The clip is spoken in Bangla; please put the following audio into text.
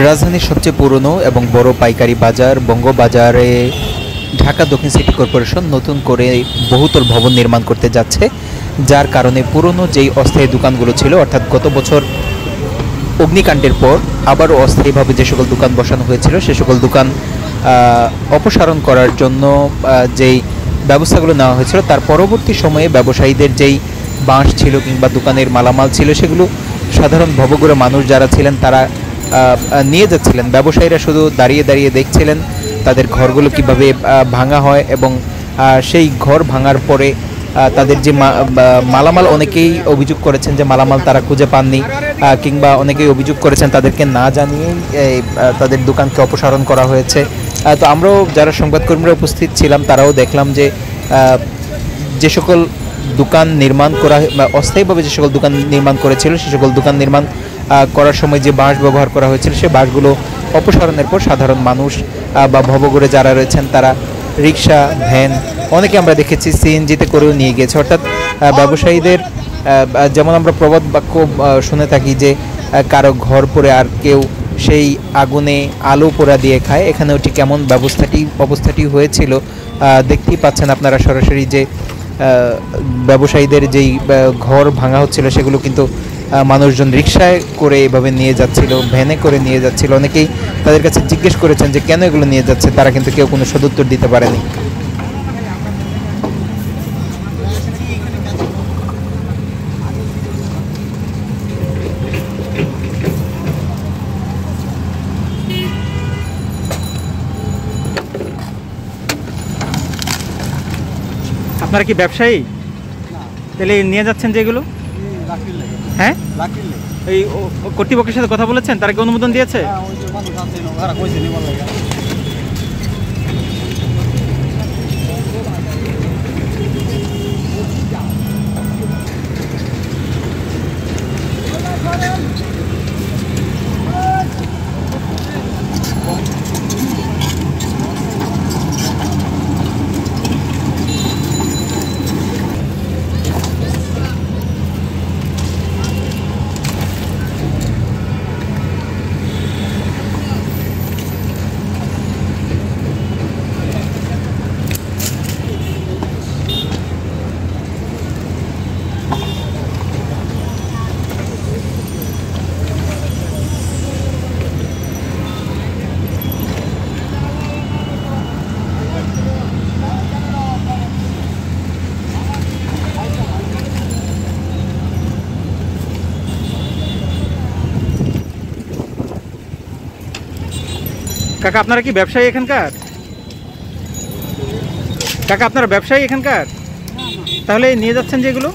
রাজধানীর সবচেয়ে পুরনো এবং বড় পাইকারি বাজার বঙ্গবাজারে ঢাকা দক্ষিণ সিটি কর্পোরেশন নতুন করে বহুতল ভবন নির্মাণ করতে যাচ্ছে, যার কারণে পুরনো যেই অস্থায়ী দোকানগুলো ছিল, অর্থাৎ গত বছর অগ্নিকাণ্ডের পর আবারও অস্থায়ীভাবে যে সকল দোকান বসানো হয়েছিল সে সকল দোকান অপসারণ করার জন্য যেই ব্যবস্থাগুলো নেওয়া হয়েছিল, তার পরবর্তী সময়ে ব্যবসায়ীদের যেই বাঁশ ছিল কিংবা দোকানের মালামাল ছিল সেগুলো সাধারণ ভবঘুরে মানুষ যারা ছিলেন তারা নিয়ে যাচ্ছিলেন। ব্যবসায়ীরা শুধু দাঁড়িয়ে দাঁড়িয়ে দেখছিলেন তাদের ঘরগুলো কিভাবে ভাঙা হয় এবং সেই ঘর ভাঙার পরে তাদের যে মালামাল, অনেকেই অভিযোগ করেছেন যে মালামাল তারা খুঁজে পাননি, কিংবা অনেকেই অভিযোগ করেছেন তাদেরকে না জানিয়েই তাদের দোকানকে অপসারণ করা হয়েছে। তো আমরাও যারা সংবাদকর্মীরা উপস্থিত ছিলাম তারাও দেখলাম যে যে সকল দোকান নির্মাণ করা বা অস্থায়ীভাবে যে সকল দোকান নির্মাণ করেছিল সে সকল দোকান নির্মাণ করার সময় যে বাঁশ ব্যবহার করা হয়েছিল সে বাঁশগুলো অপসারণের পর সাধারণ মানুষ বা ভবঘুরে যারা রয়েছেন তারা রিক্সা, ভ্যান, অনেকে আমরা দেখেছি সিএনজিতে করেও নিয়ে গিয়েছে। অর্থাৎ ব্যবসায়ীদের যেমন আমরা প্রবাদ বাক্য শুনে থাকি যে কারো ঘর পড়ে আর কেউ সেই আগুনে আলো পোড়া দিয়ে খায়, এখানেও ঠিক কেমন অবস্থাটি হয়েছিল। দেখতেই পাচ্ছেন আপনারা সরাসরি যে ব্যবসায়ীদের যেই ঘর ভাঙা হচ্ছিল সেগুলো কিন্তু মানুষজন রিক্সায় করে এভাবে নিয়ে যাচ্ছিল, ভ্যানে করে নিয়ে যাচ্ছিল। অনেকেই তাদের কাছে জিজ্ঞেস করেছেন যে কেন এগুলো নিয়ে যাচ্ছে, তারা কিন্তু কেউ কোনো সদুত্তর দিতে পারেনি। আপনারা কি ব্যবসায়ী? তাহলে নিয়ে যাচ্ছেন যেগুলো? হ্যাঁ, এই কর্তৃপক্ষের সাথে কথা বলেছেন? তারা কি অনুমোদন দিয়েছে? কাকা, আপনারা কি ব্যবসায়ী এখানকার? কাকা, আপনারা ব্যবসায়ী এখানকার? তাহলে নিয়ে যাচ্ছেন যেগুলো?